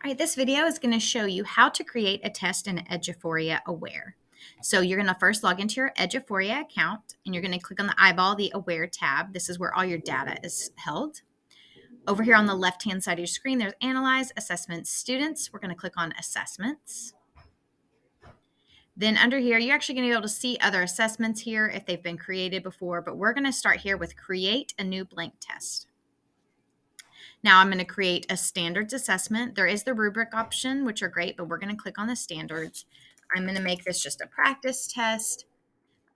All right, this video is going to show you how to create a test in Eduphoria Aware. So you're going to first log into your Eduphoria account, and you're going to click on the eyeball, the Aware tab. This is where all your data is held. Over here on the left-hand side of your screen, there's Analyze, Assessments, Students. We're going to click on Assessments. Then under here, you're actually going to be able to see other assessments here if they've been created before, but we're going to start here with Create a New Blank Test. Now I'm going to create a standards assessment. There is the rubric option, which are great, but we're going to click on the standards. I'm going to make this just a practice test.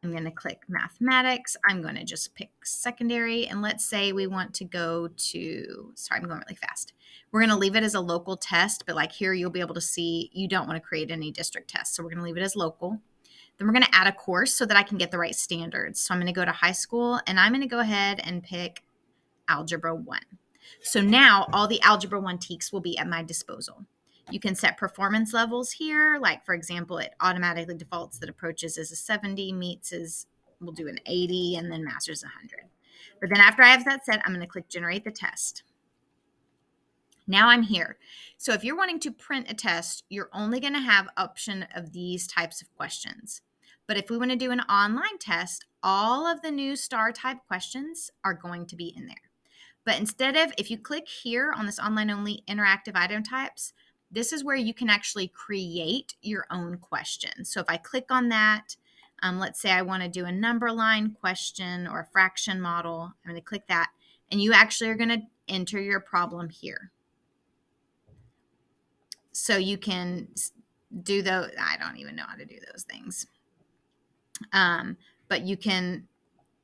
I'm going to click mathematics. I'm going to just pick secondary. And let's say we want to go to, sorry, I'm going really fast. We're going to leave it as a local test, but like here, you'll be able to see you don't want to create any district tests. So we're going to leave it as local. Then we're going to add a course so that I can get the right standards. So I'm going to go to high school, and I'm going to go ahead and pick Algebra 1. So now all the Algebra 1 TEKS will be at my disposal. You can set performance levels here. Like, for example, it automatically defaults that approaches as a 70, meets as, we'll do an 80, and then masters 100. But then after I have that set, I'm going to click Generate the Test. Now I'm here. So if you're wanting to print a test, you're only going to have option of these types of questions. But if we want to do an online test, all of the new STAAR type questions are going to be in there. But instead of, if you click here on this online only interactive item types, this is where you can actually create your own question. So if I click on that, let's say I want to do a number line question or a fraction model, I'm going to click that, and you actually are going to enter your problem here. So you can do those, I don't even know how to do those things. But you can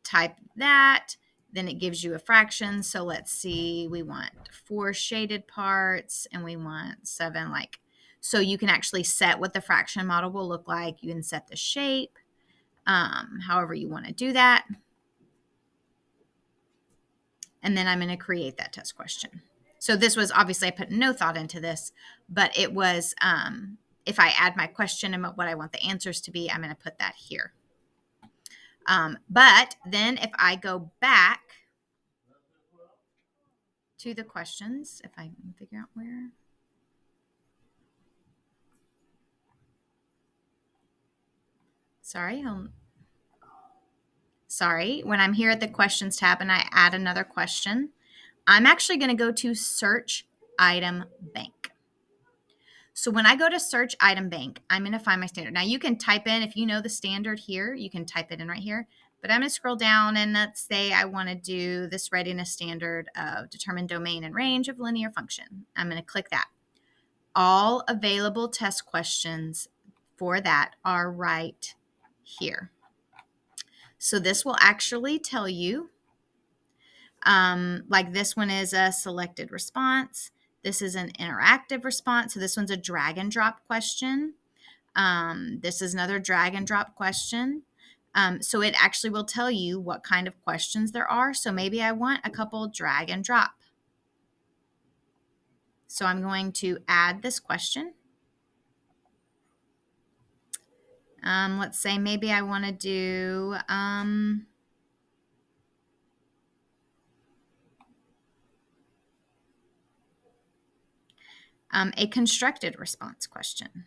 type that. Then it gives you a fraction. So let's see, we want 4 shaded parts and we want 7 so you can actually set what the fraction model will look like. You can set the shape, however you want to do that. And then I'm going to create that test question. So this was, obviously I put no thought into this, but it was, if I add my question and what I want the answers to be, I'm going to put that here. But then if I go back to the questions, if I can figure out where. Sorry, when I'm here at the questions tab and I add another question, I'm actually going to go to search item bank. So when I go to search item bank, I'm going to find my standard. Now you can type in, if you know the standard here, you can type it in right here. But I'm going to scroll down and let's say I want to do this readiness standard of determine domain and range of linear function. I'm going to click that. All available test questions for that are right here. So this will actually tell you, like this one is a selected response. This is an interactive response. So this one's a drag and drop question. This is another drag and drop question. So it actually will tell you what kind of questions there are. So maybe I want a couple drag and drop. So I'm going to add this question. Let's say maybe I want to do a constructed response question.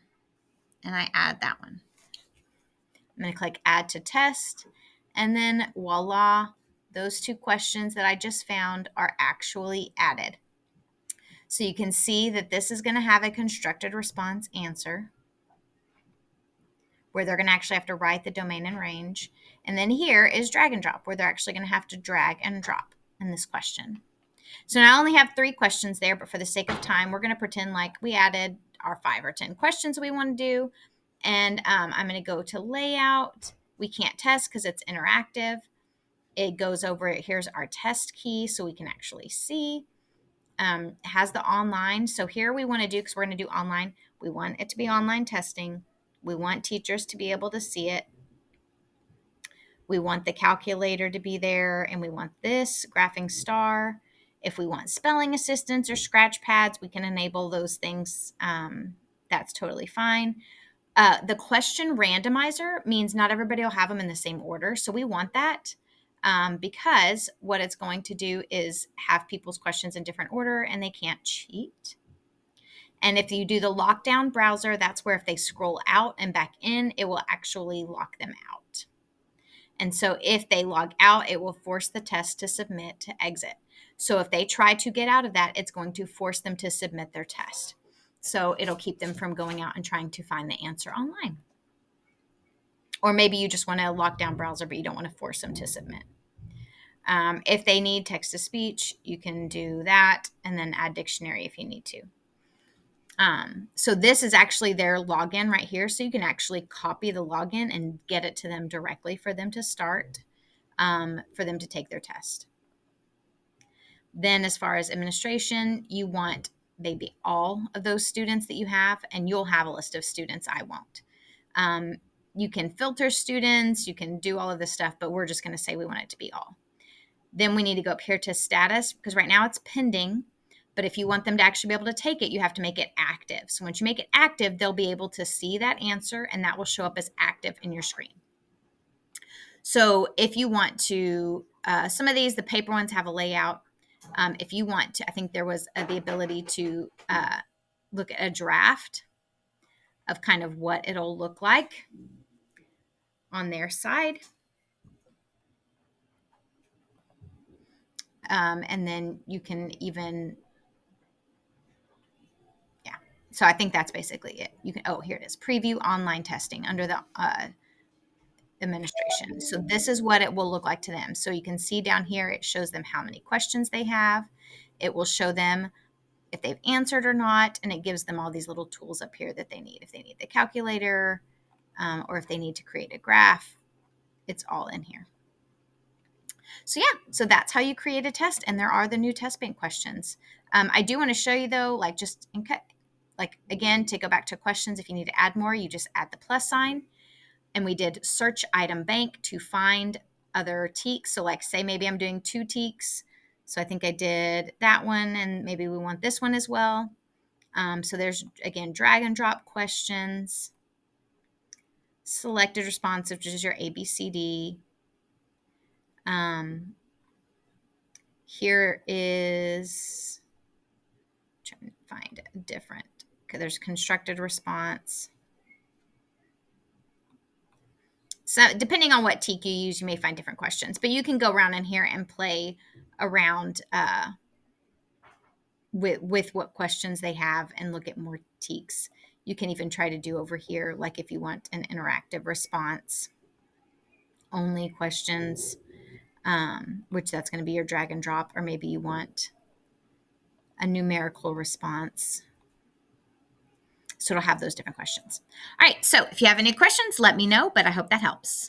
And I add that one. I'm going to click Add to Test. And then voila, those 2 questions that I just found are actually added. So you can see that this is going to have a constructed response answer where they're going to actually have to write the domain and range. And then here is drag and drop, where they're actually going to have to drag and drop in this question. So now I only have 3 questions there, but for the sake of time, we're going to pretend like we added our 5 or 10 questions we want to do. And I'm going to go to layout. We can't test because it's interactive. It goes over, here's our test key so we can actually see. It has the online. So here we want to do, because we're going to do online, we want it to be online testing. We want teachers to be able to see it. We want the calculator to be there, and we want this graphing star. If we want spelling assistance or scratch pads, we can enable those things. That's totally fine. The question randomizer means not everybody will have them in the same order. So we want that because what it's going to do is have people's questions in different order and they can't cheat. And if you do the lockdown browser, that's where if they scroll out and back in, it will actually lock them out. And so if they log out, it will force the test to submit to exit. So if they try to get out of that, it's going to force them to submit their test. So it'll keep them from going out and trying to find the answer online. Or maybe you just want to lock down browser, but you don't want to force them to submit. If they need text to speech, you can do that and then add dictionary if you need to. So this is actually their login right here. So you can actually copy the login and get it to them directly for them to start, for them to take their test. Then as far as administration, you want maybe all of those students that you have, and you'll have a list of students. I won't. You can filter students, you can do all of this stuff, but we're just going to say we want it to be all. Then we need to go up here to status, because right now it's pending. But if you want them to actually be able to take it, you have to make it active. So once you make it active, they'll be able to see that answer, and that will show up as active in your screen. So if you want to, some of these, the paper ones have a layout. If you want to, I think there was the ability to look at a draft of kind of what it'll look like on their side. And then you can even, yeah. So I think that's basically it. You can, oh, here it is. Preview online testing under the administration. So this is what it will look like to them. So you can see down here, it shows them how many questions they have. It will show them if they've answered or not, and it gives them all these little tools up here that they need. If they need the calculator, or if they need to create a graph, it's all in here. So yeah, so that's how you create a test, and there are the new test bank questions. I do want to show you though, like just in cut, like again, to go back to questions, if you need to add more, you just add the plus sign. And we did search item bank to find other teaks. So like say maybe I'm doing 2 teaks. So I think I did that one, and maybe we want this one as well. So there's, again, drag and drop questions, selected responsive, which is your ABCD. Here is, trying to find a different, okay, there's constructed response. So depending on what teak you use, you may find different questions, but you can go around in here and play around with what questions they have and look at more teaks. You can even try to do over here, like if you want an interactive response, only questions, which that's going to be your drag and drop, or maybe you want a numerical response. So it'll have those different questions. All right, so if you have any questions, let me know, but I hope that helps.